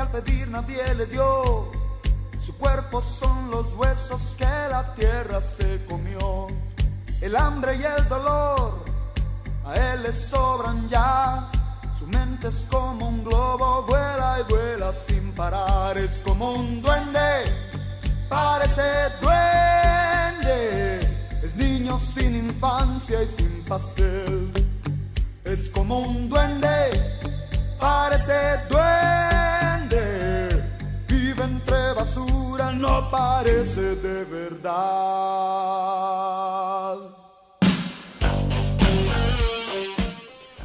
al pedir nadie le dio. Su cuerpo son los huesos que la tierra se comió. El hambre y el dolor a él le sobran ya. Su mente es como un globo, vuela y vuela sin parar. Es como un duende, parece duende. Es niño sin infancia y sin pastel. Es como un duende, parece duende. Vive entre basura, no parece de verdad.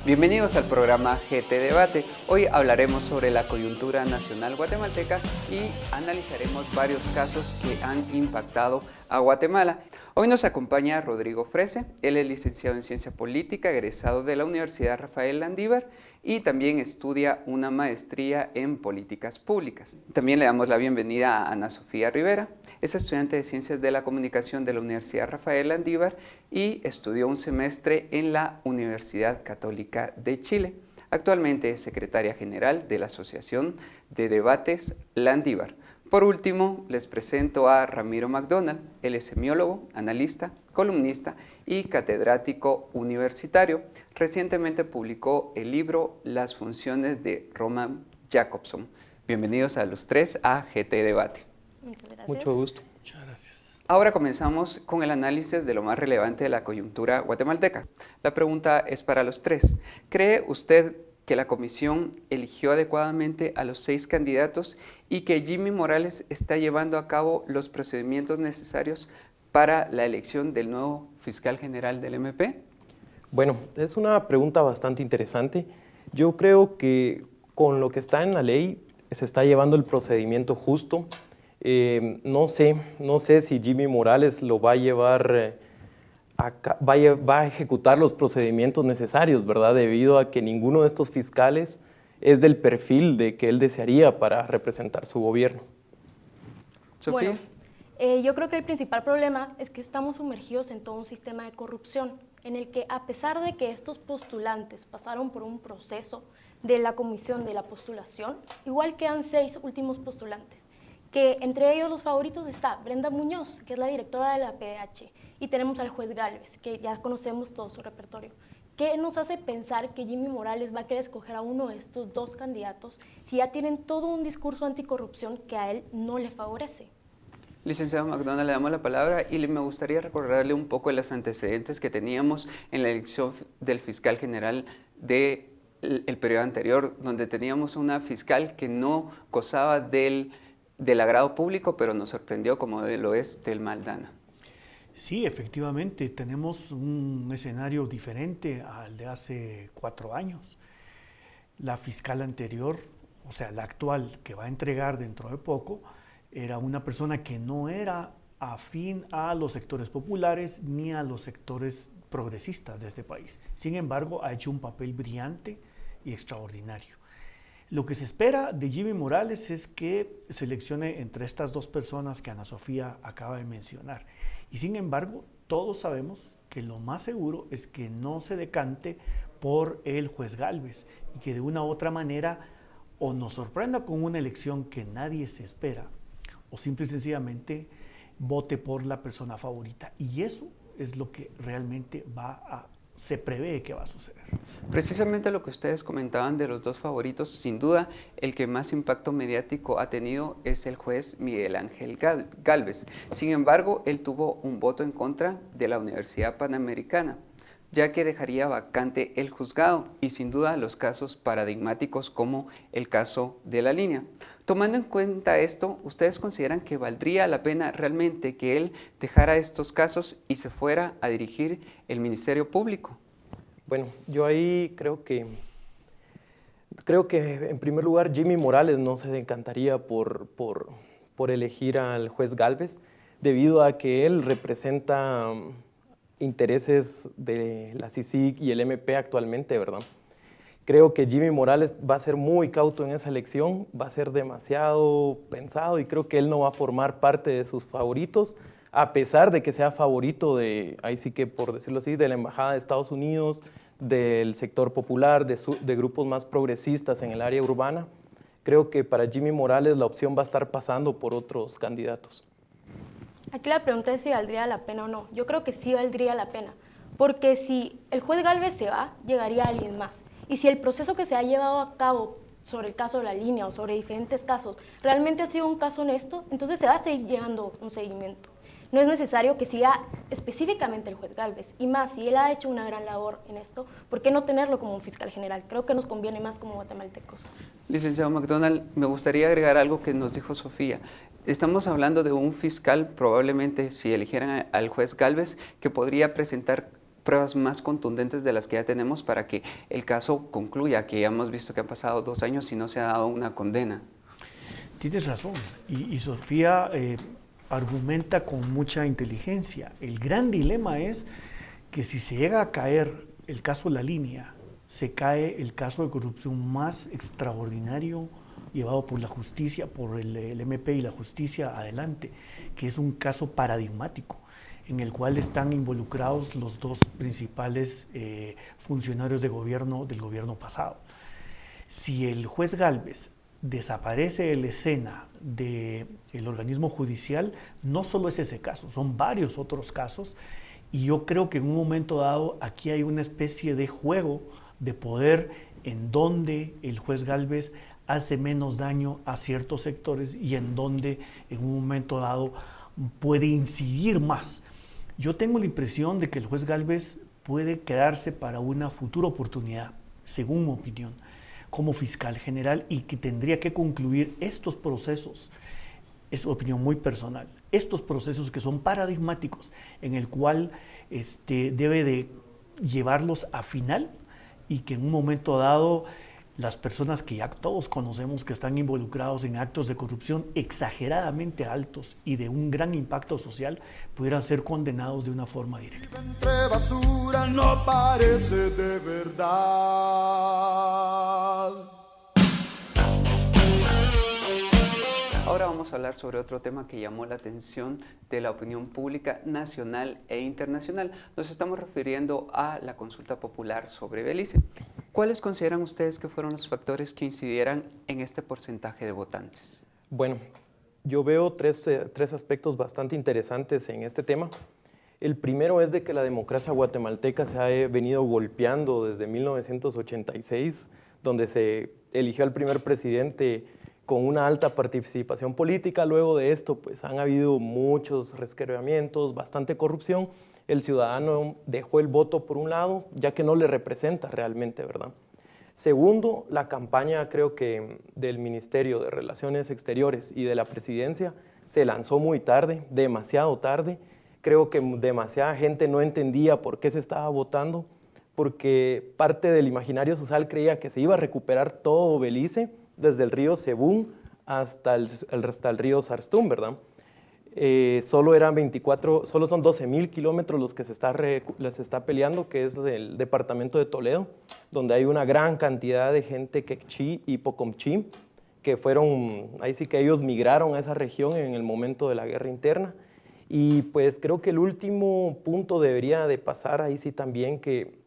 Bienvenidos al programa GT Debate. Hoy hablaremos sobre la coyuntura nacional guatemalteca y analizaremos varios casos que han impactado a Guatemala. Hoy nos acompaña Rodrigo Frese. Él es licenciado en Ciencia Política, egresado de la Universidad Rafael Landívar y también estudia una maestría en Políticas Públicas. También le damos la bienvenida a Ana Sofía Rivera. Es estudiante de Ciencias de la Comunicación de la Universidad Rafael Landívar y estudió un semestre en la Universidad Católica de Chile. Actualmente es secretaria general de la Asociación de Debates Landívar. Por último, les presento a Ramiro McDonald. Él es semiólogo, analista, columnista y catedrático universitario. Recientemente publicó el libro Las funciones de Roman Jakobson. Bienvenidos a los tres a GT Debate. Muchas gracias. Mucho gusto. Muchas gracias. Ahora comenzamos con el análisis de lo más relevante de la coyuntura guatemalteca. La pregunta es para los tres. ¿Cree usted que la comisión eligió adecuadamente a los 6 candidatos y que Jimmy Morales está llevando a cabo los procedimientos necesarios para la elección del nuevo fiscal general del MP? Bueno, es una pregunta bastante interesante. Yo creo que con lo que está en la ley se está llevando el procedimiento justo. No sé si Jimmy Morales lo va a llevar va a ejecutar los procedimientos necesarios, ¿verdad? Debido a que ninguno de estos fiscales es del perfil de que él desearía para representar su gobierno. Sofía. Bueno, yo creo que el principal problema es que estamos sumergidos en todo un sistema de corrupción, en el que a pesar de que estos postulantes pasaron por un proceso de la comisión de la postulación, igual quedan 6 últimos postulantes, que entre ellos los favoritos está Brenda Muñoz, que es la directora de la PDH, y tenemos al juez Gálvez, que ya conocemos todo su repertorio. ¿Qué nos hace pensar que Jimmy Morales va a querer escoger a uno de estos 2 candidatos si ya tienen todo un discurso anticorrupción que a él no le favorece? Licenciado McDonald, le damos la palabra y me gustaría recordarle un poco de los antecedentes que teníamos en la elección del fiscal general del periodo anterior, donde teníamos una fiscal que no gozaba del agrado público, pero nos sorprendió como lo es Thelma Aldana. Sí, efectivamente, tenemos un escenario diferente al de hace 4 años. La fiscal anterior, o sea, la actual que va a entregar dentro de poco, era una persona que no era afín a los sectores populares ni a los sectores progresistas de este país. Sin embargo, ha hecho un papel brillante y extraordinario. Lo que se espera de Jimmy Morales es que seleccione entre estas 2 personas que Ana Sofía acaba de mencionar. Y sin embargo, todos sabemos que lo más seguro es que no se decante por el juez Gálvez y que de una u otra manera o nos sorprenda con una elección que nadie se espera o simple y sencillamente vote por la persona favorita. Y eso es lo que realmente se prevé que va a suceder. Precisamente lo que ustedes comentaban de los 2 favoritos, sin duda el que más impacto mediático ha tenido es el juez Miguel Ángel Gálvez. Sin embargo, él tuvo un voto en contra de la Universidad Panamericana, ya que dejaría vacante el juzgado y sin duda los casos paradigmáticos como el caso de La Línea. Tomando en cuenta esto, ¿ustedes consideran que valdría la pena realmente que él dejara estos casos y se fuera a dirigir el Ministerio Público? Bueno, yo ahí creo que en primer lugar Jimmy Morales no se decantaría por elegir al juez Gálvez, debido a que él representa intereses de la CICIG y el MP actualmente, ¿verdad? Creo que Jimmy Morales va a ser muy cauto en esa elección, va a ser demasiado pensado y creo que él no va a formar parte de sus favoritos, a pesar de que sea favorito de, ahí sí que por decirlo así, de la Embajada de Estados Unidos, del sector popular, de grupos más progresistas en el área urbana. creo que para Jimmy Morales la opción va a estar pasando por otros candidatos. Aquí la pregunta es si valdría la pena o no. Yo creo que sí valdría la pena, porque si el juez Gálvez se va, llegaría alguien más. Y si el proceso que se ha llevado a cabo sobre el caso de la línea o sobre diferentes casos realmente ha sido un caso honesto, entonces se va a seguir llevando un seguimiento. No es necesario que siga específicamente el juez Gálvez, y más, si él ha hecho una gran labor en esto, ¿por qué no tenerlo como un fiscal general? Creo que nos conviene más como guatemaltecos. Licenciado McDonald, me gustaría agregar algo que nos dijo Sofía. Estamos hablando de un fiscal, probablemente si eligieran al juez Gálvez, que podría presentar pruebas más contundentes de las que ya tenemos para que el caso concluya, que ya hemos visto que han pasado 2 años y no se ha dado una condena. Tienes razón, y Sofía argumenta con mucha inteligencia. El gran dilema es que si se llega a caer el caso de la línea, se cae el caso de corrupción más extraordinario llevado por la justicia, por el MP y la justicia adelante, que es un caso paradigmático, en el cual están involucrados los 2 principales funcionarios de gobierno del gobierno pasado. Si el juez Gálvez desaparece de la escena del organismo judicial, no solo es ese caso, son varios otros casos, y yo creo que en un momento dado aquí hay una especie de juego de poder en donde el juez Gálvez hace menos daño a ciertos sectores y en donde en un momento dado puede incidir más. Yo tengo la impresión de que el juez Gálvez puede quedarse para una futura oportunidad, según mi opinión, como fiscal general, y que tendría que concluir estos procesos, es opinión muy personal, estos procesos que son paradigmáticos, en el cual debe de llevarlos a final, y que en un momento dado las personas que ya todos conocemos que están involucrados en actos de corrupción exageradamente altos y de un gran impacto social pudieran ser condenados de una forma directa. Entre basura no parece de verdad. Ahora vamos a hablar sobre otro tema que llamó la atención de la opinión pública nacional e internacional. Nos estamos refiriendo a la consulta popular sobre Belice. ¿Cuáles consideran ustedes que fueron los factores que incidieran en este porcentaje de votantes? Bueno, yo veo tres aspectos bastante interesantes en este tema. El primero es de que la democracia guatemalteca se ha venido golpeando desde 1986, donde se eligió al primer presidente con una alta participación política. Luego de esto, pues han habido muchos resquebrajamientos, bastante corrupción. El ciudadano dejó el voto por un lado, ya que no le representa realmente, ¿verdad? Segundo, la campaña, creo que del Ministerio de Relaciones Exteriores y de la Presidencia se lanzó muy tarde, demasiado tarde. Creo que demasiada gente no entendía por qué se estaba votando, porque parte del imaginario social creía que se iba a recuperar todo Belice, desde el río Sebún hasta el río Sarstún, ¿verdad? Solo son 12,000 kilómetros los que se está peleando, que es el departamento de Toledo, donde hay una gran cantidad de gente quechí y pocomchí, que fueron, ahí sí que ellos migraron a esa región en el momento de la guerra interna. Y pues creo que el último punto debería de pasar ahí sí también que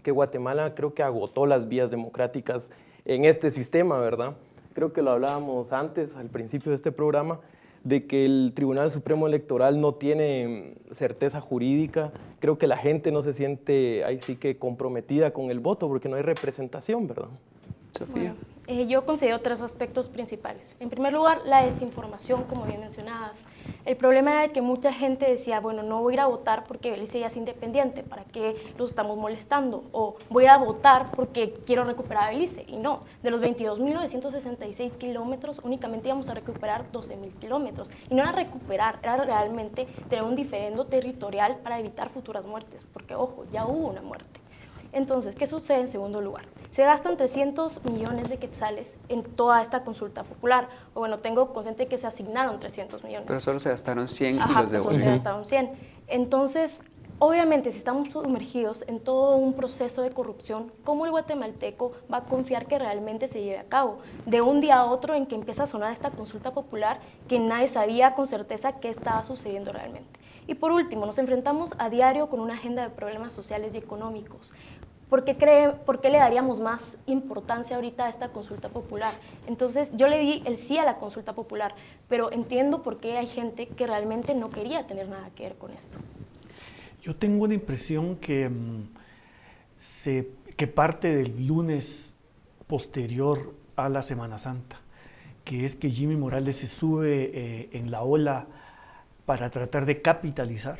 Guatemala creo que agotó las vías democráticas en este sistema, ¿verdad? Creo que lo hablábamos antes, al principio de este programa, de que el Tribunal Supremo Electoral no tiene certeza jurídica. Creo que la gente no se siente ahí sí que comprometida con el voto porque no hay representación, ¿verdad? Sofía. Bueno, yo considero 3 aspectos principales. En primer lugar, la desinformación, como bien mencionadas. El problema era que mucha gente decía, bueno, no voy a ir a votar porque Belice ya es independiente, ¿para qué los estamos molestando? O voy a ir a votar porque quiero recuperar Belice. Y no, de los 22.966 kilómetros, únicamente íbamos a recuperar 12,000 kilómetros. Y no era recuperar, era realmente tener un diferendo territorial para evitar futuras muertes, porque, ojo, ya hubo una muerte. Entonces, ¿qué sucede en segundo lugar? Se gastan 300 millones de quetzales en toda esta consulta popular. O bueno, tengo consciente que se asignaron 300 millones. Pero solo se gastaron 100 Ajá, y los de solo se gastaron 100. Entonces, obviamente, si estamos sumergidos en todo un proceso de corrupción, ¿cómo el guatemalteco va a confiar que realmente se lleve a cabo? De un día a otro en que empieza a sonar esta consulta popular, que nadie sabía con certeza qué estaba sucediendo realmente. Y por último, nos enfrentamos a diario con una agenda de problemas sociales y económicos. ¿por qué le daríamos más importancia ahorita a esta consulta popular? Entonces yo le di el sí a la consulta popular, pero entiendo por qué hay gente que realmente no quería tener nada que ver con esto. Yo tengo una impresión que, que parte del lunes posterior a la Semana Santa, que es que Jimmy Morales se sube en la ola para tratar de capitalizar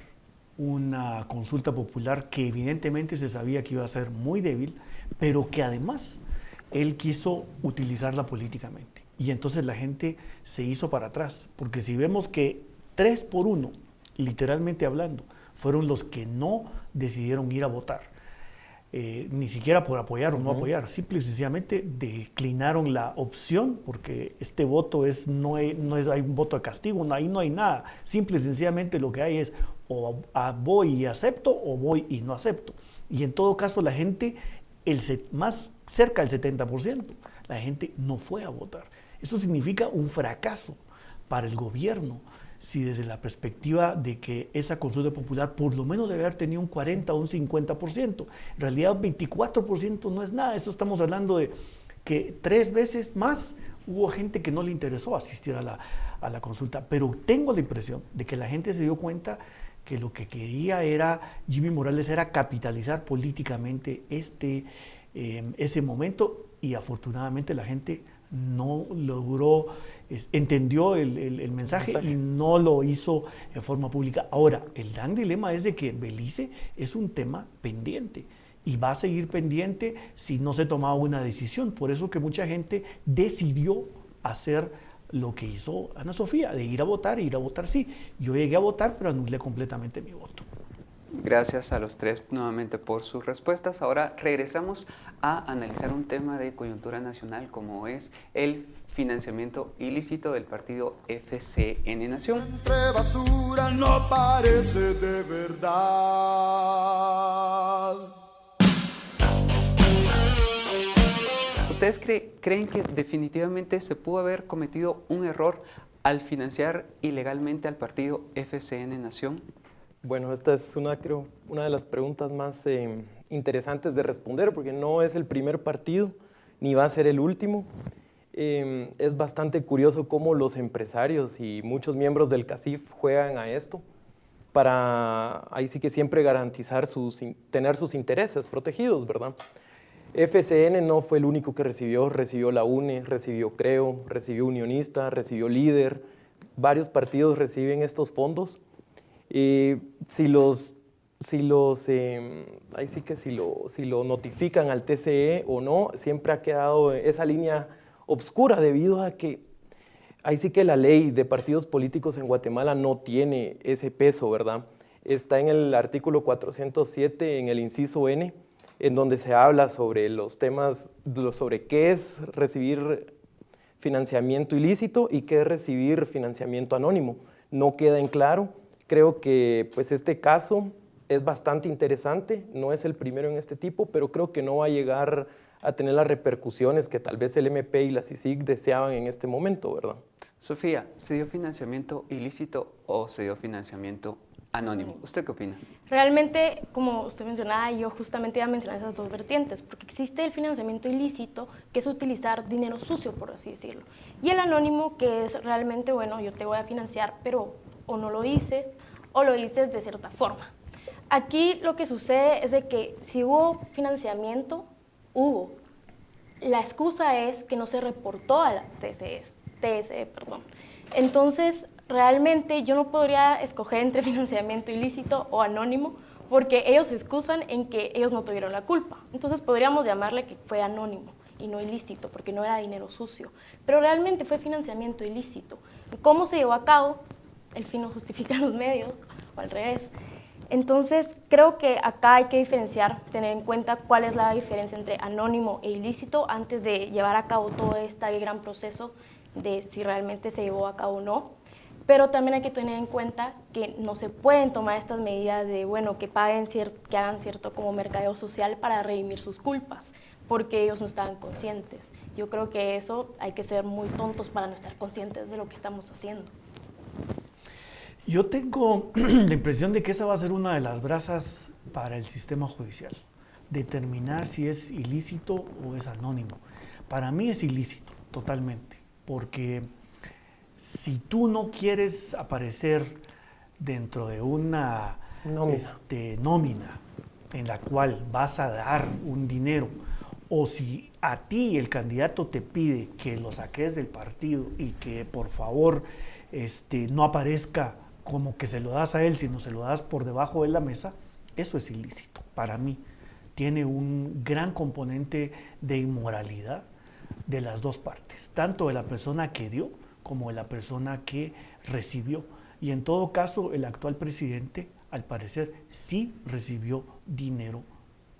una consulta popular que evidentemente se sabía que iba a ser muy débil, pero que además él quiso utilizarla políticamente. Y entonces la gente se hizo para atrás, porque si vemos que 3-1, literalmente hablando, fueron los que no decidieron ir a votar, ni siquiera por apoyar o no apoyar, simple y sencillamente declinaron la opción, porque este voto no hay un voto de castigo, ahí no hay nada, simple y sencillamente lo que hay es o voy y acepto o voy y no acepto. Y en todo caso la gente, más cerca del 70%, la gente no fue a votar. Eso significa un fracaso para el gobierno, si desde la perspectiva de que esa consulta popular por lo menos debe haber tenido un 40 o un 50%. En realidad un 24% no es nada, eso estamos hablando de que 3 veces más hubo gente que no le interesó asistir a la consulta, pero tengo la impresión de que la gente se dio cuenta que lo que quería Jimmy Morales era capitalizar políticamente ese momento, y afortunadamente la gente no logró, entendió el mensaje y no lo hizo en forma pública. Ahora, el gran dilema es de que Belice es un tema pendiente y va a seguir pendiente si no se tomaba una decisión. Por eso que mucha gente decidió hacer lo que hizo Ana Sofía, de ir a votar sí. Yo llegué a votar, pero anulé completamente mi voto. Gracias a los tres nuevamente por sus respuestas. Ahora regresamos a analizar un tema de coyuntura nacional como es el financiamiento ilícito del partido FCN Nación. Entre basura no parece de verdad. ¿Ustedes creen que definitivamente se pudo haber cometido un error al financiar ilegalmente al partido FCN Nación? Bueno, esta es creo, una de las preguntas más interesantes de responder, porque no es el primer partido, ni va a ser el último. Es bastante curioso cómo los empresarios y muchos miembros del CACIF juegan a esto para, ahí sí que siempre garantizar tener sus intereses protegidos, ¿verdad? FCN no fue el único que recibió la UNE, recibió Creo, recibió Unionista, recibió Líder. Varios partidos reciben estos fondos. Si lo notifican al TCE o no, siempre ha quedado esa línea obscura debido a que ahí sí que la ley de partidos políticos en Guatemala no tiene ese peso, ¿verdad? Está en el artículo 407, en el inciso N, en donde se habla sobre los temas, sobre qué es recibir financiamiento ilícito y qué es recibir financiamiento anónimo. No queda en claro. Creo que pues, este caso es bastante interesante, no es el primero en este tipo, pero creo que no va a llegar a tener las repercusiones que tal vez el MP y la CICIG deseaban en este momento, ¿verdad? Sofía, ¿se dio financiamiento ilícito o se dio financiamiento anónimo? ¿Usted qué opina? Realmente, como usted mencionaba, yo justamente iba a mencionar esas dos vertientes, porque existe el financiamiento ilícito, que es utilizar dinero sucio, por así decirlo, y el anónimo, que es realmente, bueno, yo te voy a financiar, pero o no lo dices, o lo dices de cierta forma. Aquí lo que sucede es de que si hubo financiamiento, hubo. La excusa es que no se reportó a la TSE. Entonces, realmente yo no podría escoger entre financiamiento ilícito o anónimo, porque ellos se excusan en que ellos no tuvieron la culpa. Entonces podríamos llamarle que fue anónimo y no ilícito, porque no era dinero sucio. Pero realmente fue financiamiento ilícito. ¿Cómo se llevó a cabo? El fin no justifica los medios, o al revés. Entonces, creo que acá hay que diferenciar, tener en cuenta cuál es la diferencia entre anónimo e ilícito antes de llevar a cabo todo este gran proceso de si realmente se llevó a cabo o no. Pero también hay que tener en cuenta que no se pueden tomar estas medidas de, bueno, que hagan cierto como mercadeo social para redimir sus culpas, porque ellos no estaban conscientes. Yo creo que eso hay que ser muy tontos para no estar conscientes de lo que estamos haciendo. Yo tengo la impresión de que esa va a ser una de las brasas para el sistema judicial, determinar si es ilícito o es anónimo. Para mí es ilícito, totalmente, porque si tú no quieres aparecer dentro de una nómina en la cual vas a dar un dinero, o si a ti el candidato te pide que lo saques del partido y que por favor no aparezca como que se lo das a él, sino se lo das por debajo de la mesa, eso es ilícito. Para mí tiene un gran componente de inmoralidad de las dos partes, tanto de la persona que dio como de la persona que recibió. Y en todo caso, el actual presidente, al parecer, sí recibió dinero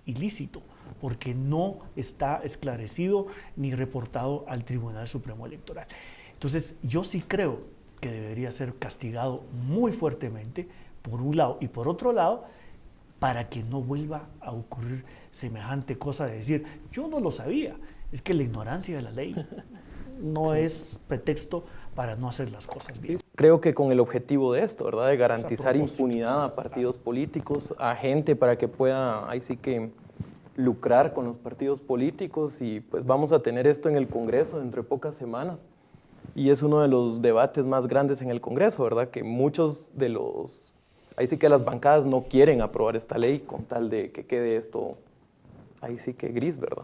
ilícito, porque no está esclarecido ni reportado al Tribunal Supremo Electoral. Entonces, yo sí creo que debería ser castigado muy fuertemente, por un lado, y por otro lado, para que no vuelva a ocurrir semejante cosa de decir, yo no lo sabía. Es que la ignorancia de la ley no es pretexto para no hacer las cosas bien. Creo que con el objetivo de esto, ¿verdad? De garantizar impunidad a partidos políticos, a gente para que pueda, ahí sí que lucrar con los partidos políticos, y pues vamos a tener esto en el Congreso dentro de pocas semanas. Y es uno de los debates más grandes en el Congreso, ¿verdad? Que muchos de los, ahí sí que las bancadas no quieren aprobar esta ley con tal de que quede esto, ahí sí que gris, ¿verdad?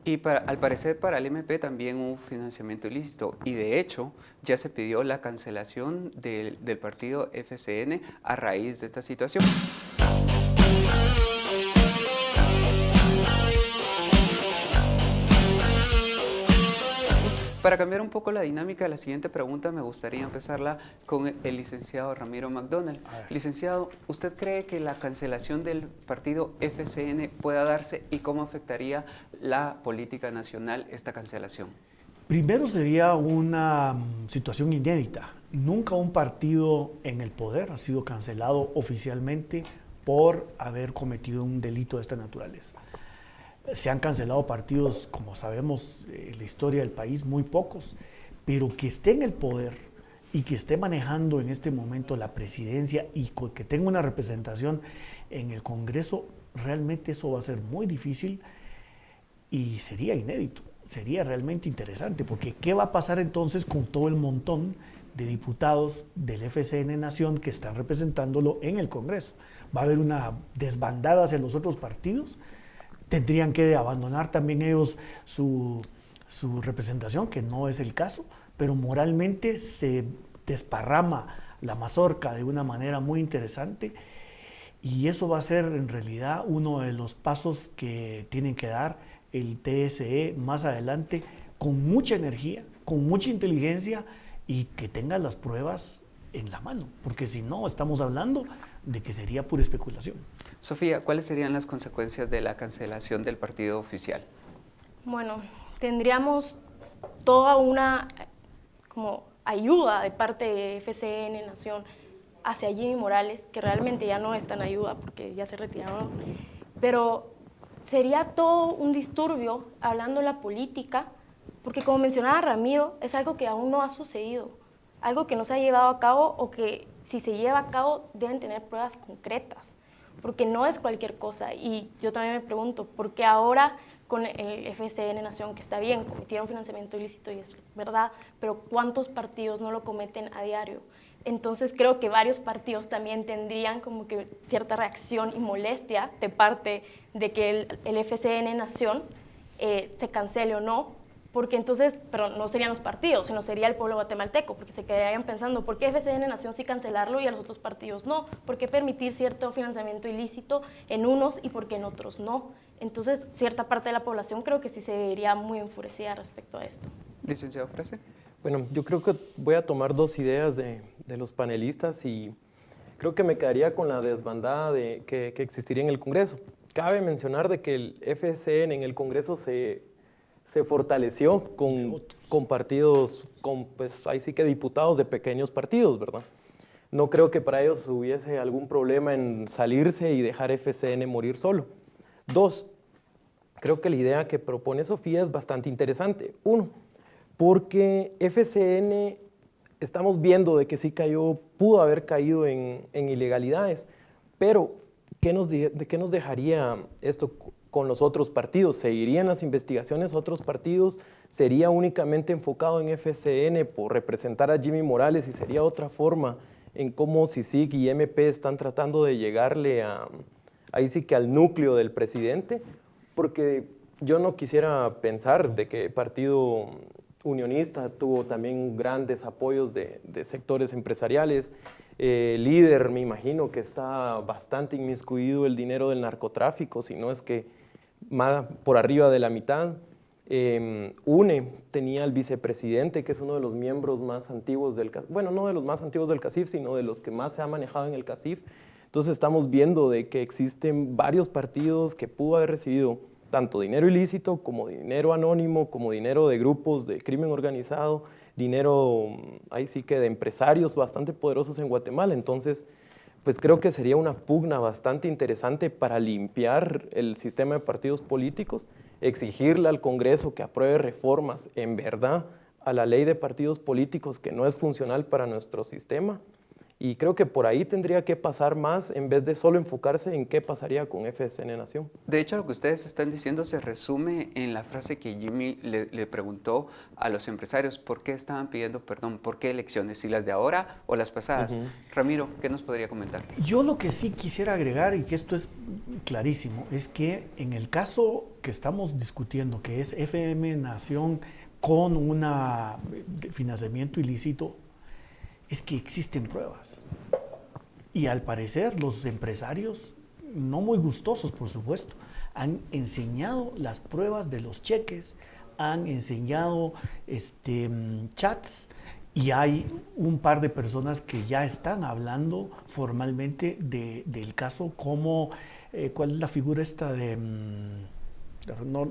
Y al parecer para el MP también hubo financiamiento ilícito, y de hecho ya se pidió la cancelación del partido FCN a raíz de esta situación. Para cambiar un poco la dinámica de la siguiente pregunta, me gustaría empezarla con el licenciado Ramiro McDonald. Licenciado, ¿usted cree que la cancelación del partido FCN pueda darse, y cómo afectaría la política nacional esta cancelación? Primero, sería una situación inédita. Nunca un partido en el poder ha sido cancelado oficialmente por haber cometido un delito de esta naturaleza. Se han cancelado partidos, como sabemos, en la historia del país, muy pocos, pero que esté en el poder y que esté manejando en este momento la presidencia y que tenga una representación en el Congreso, realmente eso va a ser muy difícil y sería inédito, sería realmente interesante, porque ¿qué va a pasar entonces con todo el montón de diputados del FCN Nación que están representándolo en el Congreso? ¿Va a haber una desbandada hacia los otros partidos? ¿Tendrían que abandonar también ellos su representación, que no es el caso? Pero moralmente se desparrama la mazorca de una manera muy interesante, y eso va a ser en realidad uno de los pasos que tienen que dar el TSE más adelante, con mucha energía, con mucha inteligencia, y que tenga las pruebas en la mano, porque si no, estamos hablando de que sería pura especulación. Sofía, ¿cuáles serían las consecuencias de la cancelación del partido oficial? Bueno, tendríamos toda una como ayuda de parte de FCN Nación hacia Jimmy Morales, que realmente ya no es tan ayuda porque ya se retiraron, pero sería todo un disturbio hablando de la política, porque como mencionaba Ramiro, es algo que aún no ha sucedido, algo que no se ha llevado a cabo, o que si se lleva a cabo deben tener pruebas concretas, porque no es cualquier cosa. Y yo también me pregunto, ¿por qué ahora con el FCN Nación, que está bien, cometieron financiamiento ilícito y es verdad, pero cuántos partidos no lo cometen a diario? Entonces creo que varios partidos también tendrían como que cierta reacción y molestia de parte de que el FCN Nación se cancele o no, porque entonces, pero no serían los partidos, sino sería el pueblo guatemalteco, porque se quedarían pensando, ¿por qué FCN Nación sí cancelarlo y a los otros partidos no? ¿Por qué permitir cierto financiamiento ilícito en unos y por qué en otros no? Entonces, cierta parte de la población creo que sí se vería muy enfurecida respecto a esto. Licenciado Frese. Bueno, yo creo que voy a tomar dos ideas de los panelistas, y creo que me quedaría con la desbandada que existiría en el Congreso. Cabe mencionar de que el FCN en el Congreso se fortaleció con partidos, pues ahí sí que diputados de pequeños partidos, ¿verdad? No creo que para ellos hubiese algún problema en salirse y dejar FCN morir solo. Dos, creo que la idea que propone Sofía es bastante interesante. Uno, porque FCN estamos viendo de que sí pudo haber caído en ilegalidades, pero ¿de qué nos dejaría esto con los otros partidos? ¿Seguirían las investigaciones a otros partidos? ¿Sería únicamente enfocado en FCN por representar a Jimmy Morales y sería otra forma en cómo CICIG y MP están tratando de llegarle ahí sí que al núcleo del presidente? Porque yo no quisiera pensar de que el Partido Unionista tuvo también grandes apoyos de sectores empresariales. Líder, me imagino que está bastante inmiscuido el dinero del narcotráfico, si no es que más por arriba de la mitad. UNE tenía al vicepresidente, que es uno de los miembros más antiguos del CACIF, bueno, no de los más antiguos del CACIF, sino de los que más se ha manejado en el CACIF. Entonces estamos viendo de que existen varios partidos que pudo haber recibido tanto dinero ilícito como dinero anónimo, como dinero de grupos de crimen organizado, dinero ahí sí que de empresarios bastante poderosos en Guatemala. Entonces, pues creo que sería una pugna bastante interesante para limpiar el sistema de partidos políticos, exigirle al Congreso que apruebe reformas en verdad a la ley de partidos políticos que no es funcional para nuestro sistema. Y creo que por ahí tendría que pasar más en vez de solo enfocarse en qué pasaría con FCN Nación. De hecho, lo que ustedes están diciendo se resume en la frase que Jimmy le preguntó a los empresarios. ¿Por qué estaban pidiendo perdón? ¿Por qué elecciones? ¿Si las de ahora o las pasadas? Ramiro, ¿qué nos podría comentar? Yo lo que sí quisiera agregar, y que esto es clarísimo, es que en el caso que estamos discutiendo, que es FCN Nación con un financiamiento ilícito, es que existen pruebas. Y al parecer los empresarios, no muy gustosos por supuesto, han enseñado las pruebas de los cheques, han enseñado chats, y hay un par de personas que ya están hablando formalmente del caso, como, ¿cuál es la figura esta de...? No,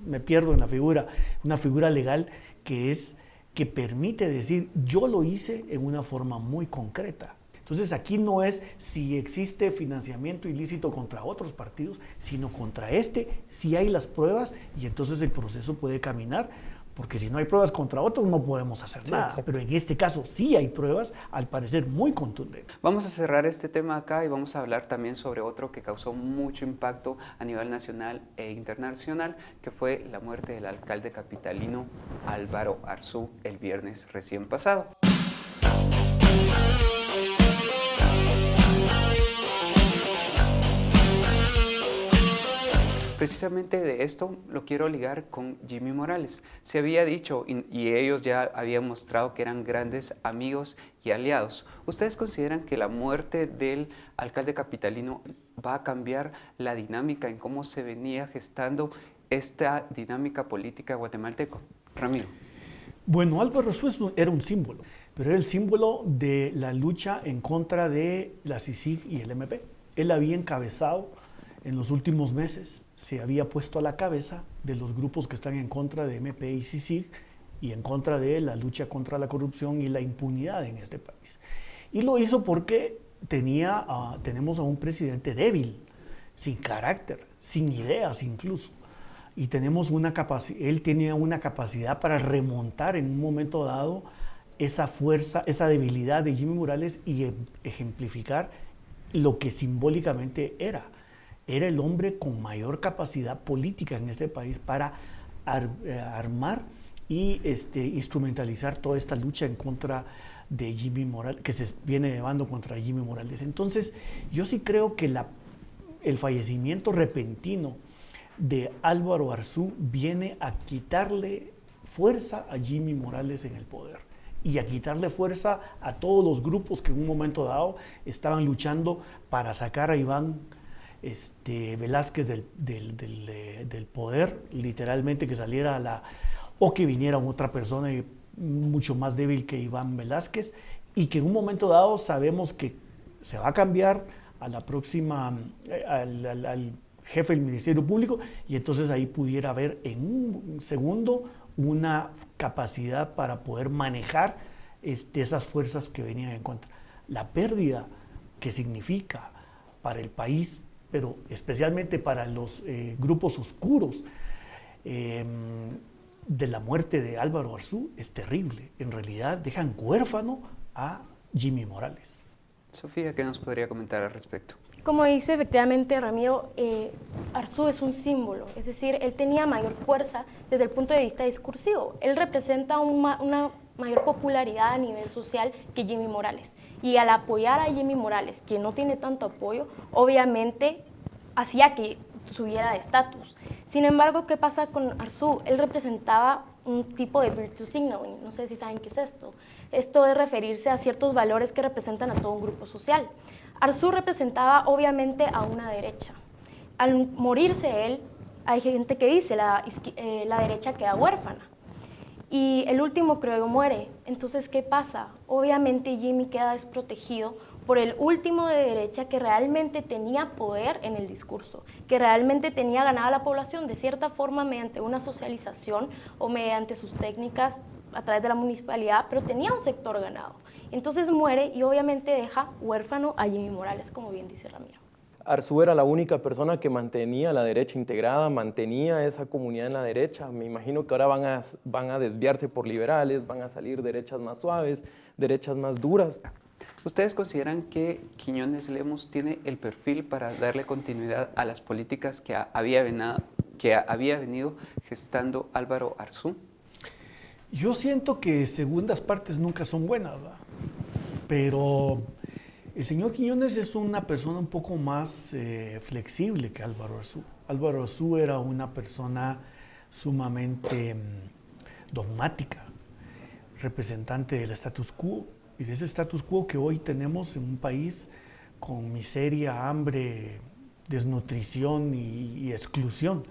me pierdo en la figura, una figura legal que permite decir, yo lo hice en una forma muy concreta. Entonces aquí no es si existe financiamiento ilícito contra otros partidos, sino contra si hay las pruebas, y entonces el proceso puede caminar, porque si no hay pruebas contra otros no podemos hacer nada. Exacto. Pero en este caso sí hay pruebas, al parecer muy contundentes. Vamos a cerrar este tema acá y vamos a hablar también sobre otro que causó mucho impacto a nivel nacional e internacional, que fue la muerte del alcalde capitalino Álvaro Arzú el viernes recién pasado. Precisamente de esto lo quiero ligar con Jimmy Morales. Se había dicho y ellos ya habían mostrado que eran grandes amigos y aliados. ¿Ustedes consideran que la muerte del alcalde capitalino va a cambiar la dinámica en cómo se venía gestando esta dinámica política guatemalteco? Ramiro. Bueno, Álvaro Arzú era un símbolo, pero era el símbolo de la lucha en contra de la CICIG y el MP. Él había encabezado en los últimos meses, se había puesto a la cabeza de los grupos que están en contra de MP y CICIG y en contra de la lucha contra la corrupción y la impunidad en este país. Y lo hizo porque tenemos a un presidente débil, sin carácter, sin ideas incluso. Y él tenía una capacidad para remontar en un momento dado esa fuerza, esa debilidad de Jimmy Morales y ejemplificar lo que simbólicamente era. Era el hombre con mayor capacidad política en este país para armar y instrumentalizar toda esta lucha en contra de Jimmy Morales, que se viene llevando contra Jimmy Morales. Entonces, yo sí creo que el fallecimiento repentino de Álvaro Arzú viene a quitarle fuerza a Jimmy Morales en el poder y a quitarle fuerza a todos los grupos que en un momento dado estaban luchando para sacar a Iván Velázquez del poder, literalmente, que saliera o que viniera otra persona mucho más débil que Iván Velázquez, y que en un momento dado sabemos que se va a cambiar a la próxima, al jefe del Ministerio Público, y entonces ahí pudiera haber en un segundo una capacidad para poder manejar esas fuerzas que venían en contra. La pérdida que significa para el país, pero especialmente para los grupos oscuros, de la muerte de Álvaro Arzú es terrible. En realidad dejan huérfano a Jimmy Morales. Sofía, ¿qué nos podría comentar al respecto? Como dice efectivamente Ramiro, Arzú es un símbolo, es decir, él tenía mayor fuerza desde el punto de vista discursivo. Él representa una mayor popularidad a nivel social que Jimmy Morales. Y al apoyar a Jimmy Morales, que no tiene tanto apoyo, obviamente hacía que subiera de estatus. Sin embargo, ¿qué pasa con Arzú? Él representaba un tipo de virtue signaling, no sé si saben qué es esto. Esto es referirse a ciertos valores que representan a todo un grupo social. Arzú representaba obviamente a una derecha. Al morirse él, hay gente que dice la derecha queda huérfana. Y el último creo que muere. Entonces, ¿qué pasa? Obviamente Jimmy queda desprotegido por el último de derecha que realmente tenía poder en el discurso, que realmente tenía ganada la población de cierta forma mediante una socialización o mediante sus técnicas a través de la municipalidad, pero tenía un sector ganado. Entonces muere y obviamente deja huérfano a Jimmy Morales, como bien dice Ramiro. Arzú era la única persona que mantenía la derecha integrada, mantenía esa comunidad en la derecha. Me imagino que ahora van a desviarse por liberales, van a salir derechas más suaves, derechas más duras. ¿Ustedes consideran que Quiñones Lemos tiene el perfil para darle continuidad a las políticas que había venido gestando Álvaro Arzú? Yo siento que segundas partes nunca son buenas, ¿verdad? Pero el señor Quiñones es una persona un poco más flexible que Álvaro Arzú. Álvaro Arzú era una persona sumamente dogmática, representante del status quo, y de ese status quo que hoy tenemos en un país con miseria, hambre, desnutrición y exclusión.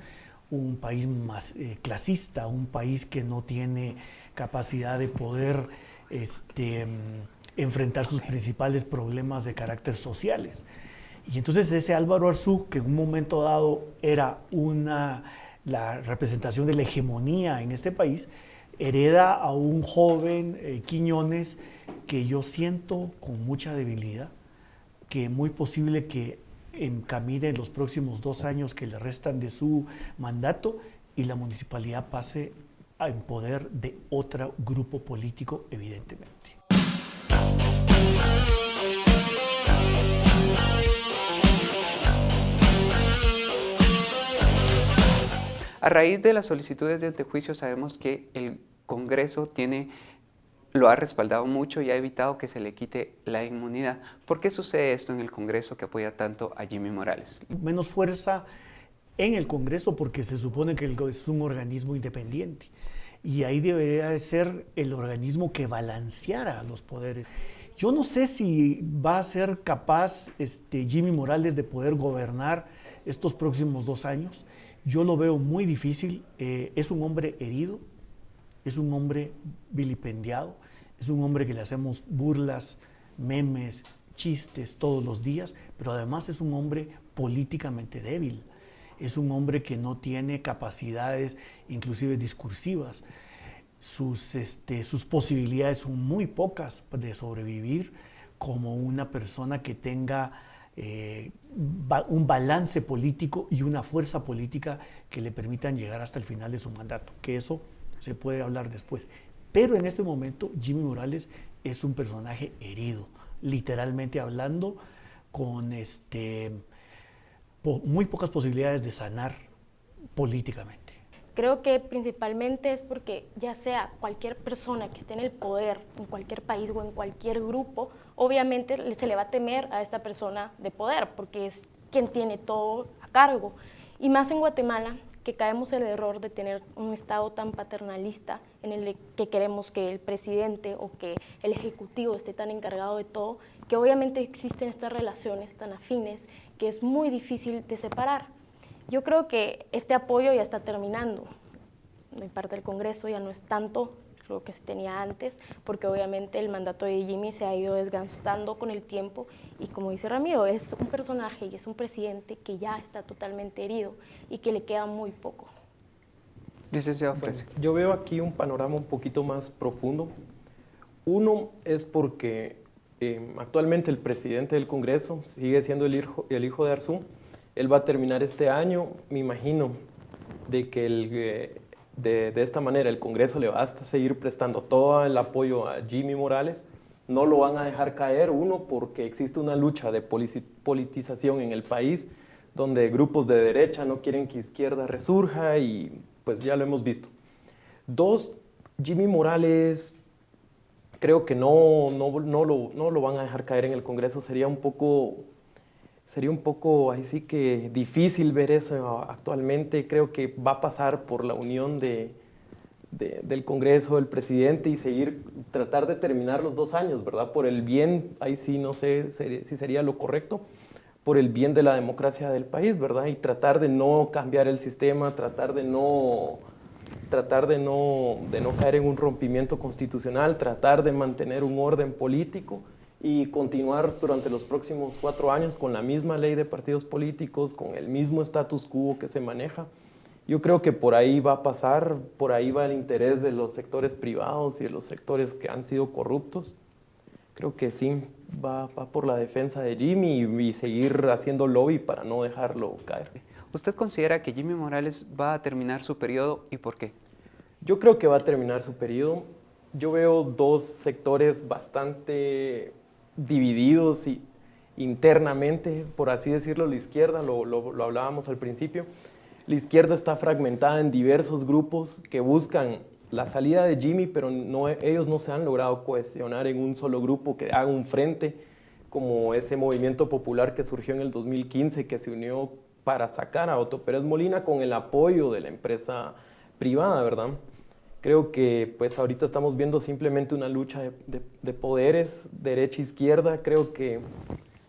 Un país más clasista, un país que no tiene capacidad de poder enfrentar sus principales problemas de carácter sociales. Y entonces ese Álvaro Arzú, que en un momento dado era la representación de la hegemonía en este país, hereda a un joven Quiñones que yo siento con mucha debilidad, que es muy posible que encamine los próximos 2 años que le restan de su mandato y la municipalidad pase en poder de otro grupo político, evidentemente. A raíz de las solicitudes de antejuicio sabemos que el Congreso lo ha respaldado mucho y ha evitado que se le quite la inmunidad. ¿Por qué sucede esto en el Congreso que apoya tanto a Jimmy Morales? Menos fuerza en el Congreso porque se supone que es un organismo independiente y ahí debería de ser el organismo que balanceara los poderes. Yo no sé si va a ser capaz Jimmy Morales de poder gobernar estos próximos 2 años. Yo lo veo muy difícil. Es un hombre herido, es un hombre vilipendiado, es un hombre que le hacemos burlas, memes, chistes todos los días, pero además es un hombre políticamente débil. Es un hombre que no tiene capacidades, inclusive discursivas. Sus posibilidades son muy pocas de sobrevivir como una persona que tenga un balance político y una fuerza política que le permitan llegar hasta el final de su mandato, que eso se puede hablar después. Pero en este momento Jimmy Morales es un personaje herido, literalmente hablando, con muy pocas posibilidades de sanar políticamente. Creo que principalmente es porque ya sea cualquier persona que esté en el poder, en cualquier país o en cualquier grupo, obviamente se le va a temer a esta persona de poder, porque es quien tiene todo a cargo. Y más en Guatemala, que caemos en el error de tener un Estado tan paternalista en el que queremos que el presidente o que el ejecutivo esté tan encargado de todo, que obviamente existen estas relaciones tan afines que es muy difícil de separar. Yo creo que este apoyo ya está terminando. De parte del Congreso ya no es tanto lo que se tenía antes, porque obviamente el mandato de Jimmy se ha ido desgastando con el tiempo y como dice Ramiro, es un personaje y es un presidente que ya está totalmente herido y que le queda muy poco. Licenciado Fresia. Bueno, yo veo aquí un panorama un poquito más profundo. Uno es porque actualmente el presidente del Congreso sigue siendo el hijo de Arzú. Él va a terminar este año, me imagino, de que de esta manera el Congreso le va a seguir prestando todo el apoyo a Jimmy Morales No lo van a dejar caer, uno, porque existe una lucha de politización en el país, donde grupos de derecha no quieren que izquierda resurja y pues ya lo hemos visto. Dos, Jimmy Morales, creo que no lo van a dejar caer en el Congreso. Sería un poco ahí sí que difícil ver eso actualmente. Creo que va a pasar por la unión del Congreso, del presidente, y tratar de terminar los 2 años, ¿verdad? Por el bien, ahí sí no sé si sería lo correcto, por el bien de la democracia del país, ¿verdad? Y tratar de no cambiar el sistema, tratar de no caer en un rompimiento constitucional, tratar de mantener un orden político y continuar durante los próximos 4 años con la misma ley de partidos políticos, con el mismo status quo que se maneja. Yo creo que por ahí va a pasar, por ahí va el interés de los sectores privados y de los sectores que han sido corruptos. Creo que sí, va por la defensa de Jimmy y seguir haciendo lobby para no dejarlo caer. ¿Usted considera que Jimmy Morales va a terminar su periodo y por qué? Yo creo que va a terminar su periodo. Yo veo 2 sectores bastante divididos internamente, por así decirlo. La izquierda, lo hablábamos al principio, la izquierda está fragmentada en diversos grupos que buscan la salida de Jimmy, pero ellos no se han logrado cohesionar en un solo grupo que haga un frente, como ese movimiento popular que surgió en el 2015, que se unió para sacar a Otto Pérez Molina con el apoyo de la empresa privada, ¿verdad? Creo que pues ahorita estamos viendo simplemente una lucha de poderes, derecha-izquierda. Creo que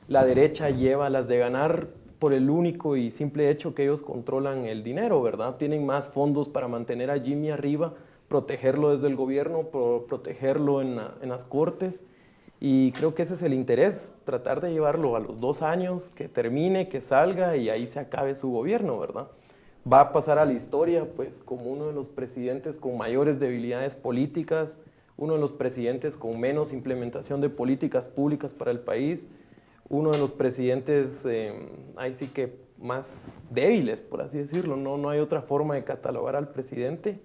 la derecha lleva las de ganar por el único y simple hecho que ellos controlan el dinero, ¿verdad? Tienen más fondos para mantener a Jimmy arriba, protegerlo desde el gobierno, protegerlo en las cortes. Y creo que ese es el interés, tratar de llevarlo a los 2 años, que termine, que salga y ahí se acabe su gobierno, ¿verdad? Va a pasar a la historia pues como uno de los presidentes con mayores debilidades políticas, uno de los presidentes con menos implementación de políticas públicas para el país, uno de los presidentes ahí sí que más débiles, por así decirlo. No hay otra forma de catalogar al presidente,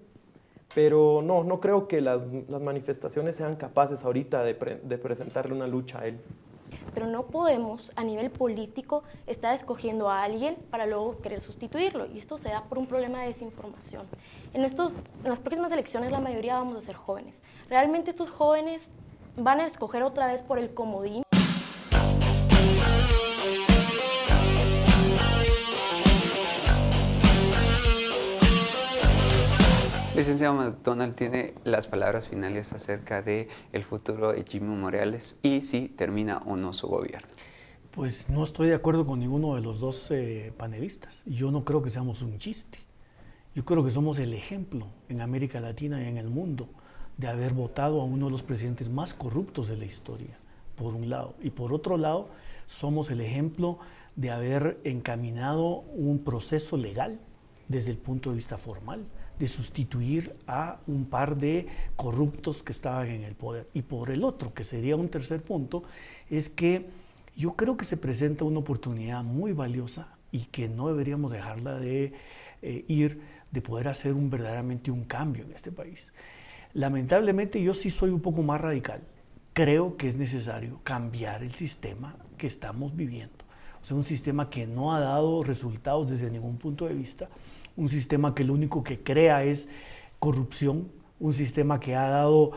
pero no creo que las manifestaciones sean capaces ahorita de presentarle una lucha a él. Pero no podemos, a nivel político, estar escogiendo a alguien para luego querer sustituirlo. Y esto se da por un problema de desinformación. En las próximas elecciones la mayoría vamos a ser jóvenes. ¿Realmente estos jóvenes van a escoger otra vez por el comodín? Licenciado McDonald, tiene las palabras finales acerca del futuro de Jimmy Morales y si termina o no su gobierno. Pues no estoy de acuerdo con ninguno de los 2 panelistas. Yo no creo que seamos un chiste. Yo creo que somos el ejemplo en América Latina y en el mundo de haber votado a uno de los presidentes más corruptos de la historia, por un lado. Y por otro lado, somos el ejemplo de haber encaminado un proceso legal desde el punto de vista formal, de sustituir a un par de corruptos que estaban en el poder. Y por el otro, que sería un tercer punto, es que yo creo que se presenta una oportunidad muy valiosa y que no deberíamos dejarla de de poder hacer verdaderamente un cambio en este país. Lamentablemente yo sí soy un poco más radical. Creo que es necesario cambiar el sistema que estamos viviendo. O sea, un sistema que no ha dado resultados desde ningún punto de vista, un sistema que lo único que crea es corrupción, un sistema que ha dado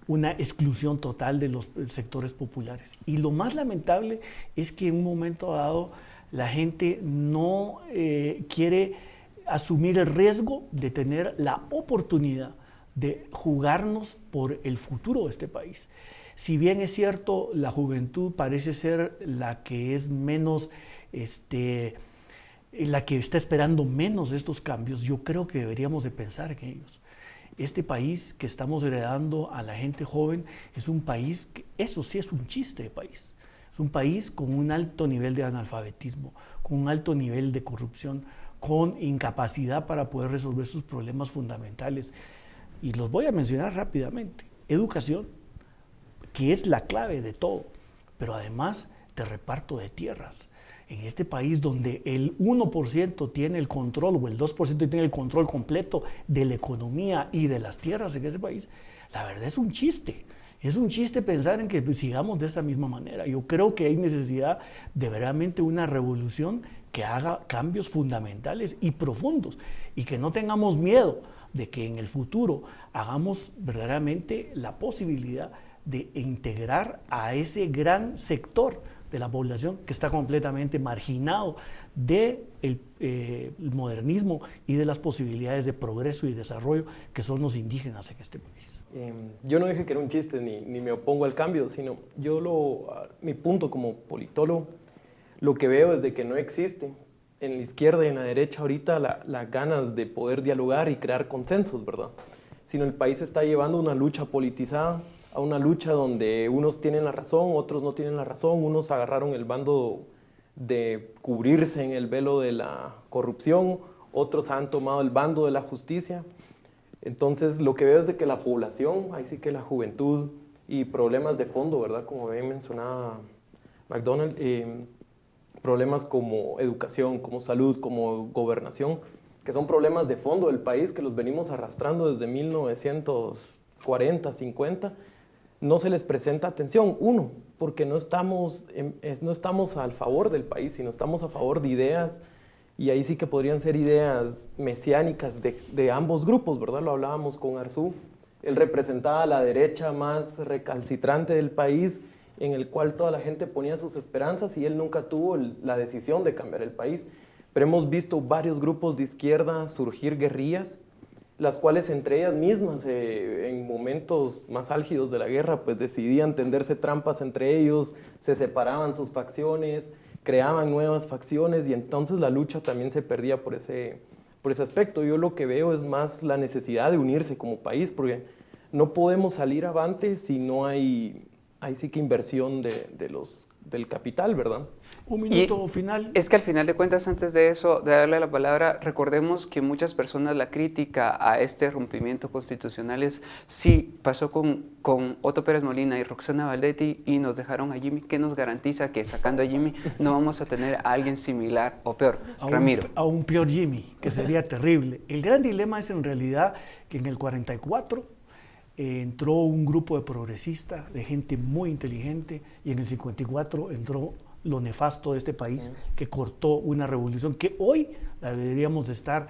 una exclusión total de los sectores populares. Y lo más lamentable es que en un momento dado la gente no quiere asumir el riesgo de tener la oportunidad de jugarnos por el futuro de este país. Si bien es cierto, la juventud parece ser la que es menos, la que está esperando menos de estos cambios, yo creo que deberíamos de pensar en ellos. Este país que estamos heredando a la gente joven es un país que, eso sí es un chiste de país. Es un país con un alto nivel de analfabetismo, con un alto nivel de corrupción, con incapacidad para poder resolver sus problemas fundamentales. Y los voy a mencionar rápidamente. Educación, que es la clave de todo, pero además de reparto de tierras. en este país donde el 1% tiene el control o el 2% tiene el control completo de la economía y de las tierras en este país, la verdad es un chiste. Es un chiste pensar en que sigamos de esta misma manera. Yo creo que hay necesidad de verdaderamente una revolución que haga cambios fundamentales y profundos y que no tengamos miedo de que en el futuro hagamos verdaderamente la posibilidad de integrar a ese gran sector de la población que está completamente marginado del modernismo y de las posibilidades de progreso y desarrollo que son los indígenas en este país. Yo no dije que era un chiste ni me opongo al cambio, sino mi punto como politólogo, lo que veo es de que no existe en la izquierda y en la derecha ahorita las ganas de poder dialogar y crear consensos, ¿verdad? Sino el país está llevando una lucha politizada, a una lucha donde unos tienen la razón, otros no tienen la razón, unos agarraron el bando de cubrirse en el velo de la corrupción, otros han tomado el bando de la justicia. Entonces lo que veo es de que la población, ahí sí que la juventud y problemas de fondo, ¿verdad? Como bien mencionaba McDonald, problemas como educación, como salud, como gobernación, que son problemas de fondo del país que los venimos arrastrando desde 1940, 50, no se les presenta atención. Uno, porque no estamos al favor del país, sino estamos a favor de ideas, y ahí sí que podrían ser ideas mesiánicas de ambos grupos, ¿verdad? Lo hablábamos con Arzú. Él representaba a la derecha más recalcitrante del país, en el cual toda la gente ponía sus esperanzas, y él nunca tuvo la decisión de cambiar el país. Pero hemos visto varios grupos de izquierda surgir guerrillas, las cuales entre ellas mismas, en momentos más álgidos de la guerra, pues decidían tenderse trampas entre ellos, se separaban sus facciones, creaban nuevas facciones, y entonces la lucha también se perdía por ese aspecto. Yo lo que veo es más la necesidad de unirse como país, porque no podemos salir avante si no hay sí que inversión del capital, ¿verdad? Un minuto final. Es que al final de cuentas, antes de eso, de darle la palabra, recordemos que muchas personas la crítica a este rompimiento constitucional es sí, pasó con Otto Pérez Molina y Roxana Valdetti y nos dejaron a Jimmy. ¿Qué nos garantiza que sacando a Jimmy no vamos a tener a alguien similar o peor? Ramiro. A un peor Jimmy, que sería terrible. El gran dilema es en realidad que en el 44 entró un grupo de progresistas, de gente muy inteligente, y en el 54 entró lo nefasto de este país, que cortó una revolución que hoy la deberíamos de estar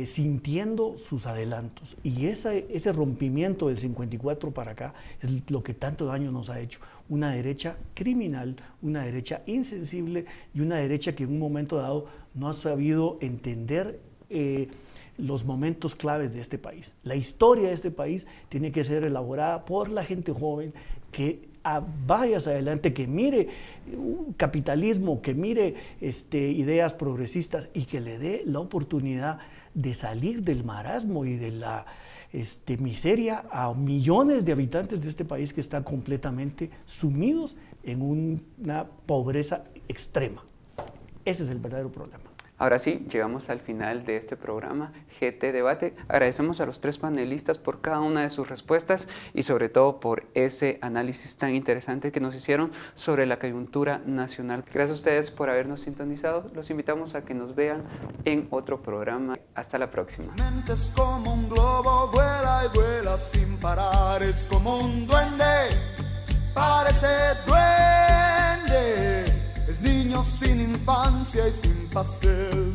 sintiendo sus adelantos. Y ese rompimiento del 54 para acá es lo que tanto daño nos ha hecho. Una derecha criminal, una derecha insensible y una derecha que en un momento dado no ha sabido entender los momentos claves de este país. La historia de este país tiene que ser elaborada por la gente joven que vaya hacia adelante, que mire capitalismo, que mire ideas progresistas y que le dé la oportunidad de salir del marasmo y de la miseria a millones de habitantes de este país que están completamente sumidos en una pobreza extrema. Ese es el verdadero problema. Ahora sí, llegamos al final de este programa GT Debate. Agradecemos a los tres panelistas por cada una de sus respuestas y sobre todo por ese análisis tan interesante que nos hicieron sobre la coyuntura nacional. Gracias a ustedes por habernos sintonizado. Los invitamos a que nos vean en otro programa. Hasta la próxima. Es como un globo, vuela y vuela sin parar. Es como un duende, parece duende. Es niño sin infancia y sin pastel.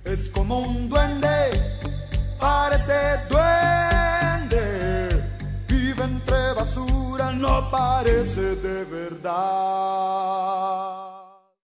Es como un duende, parece duende. Vive entre basura, no parece de verdad.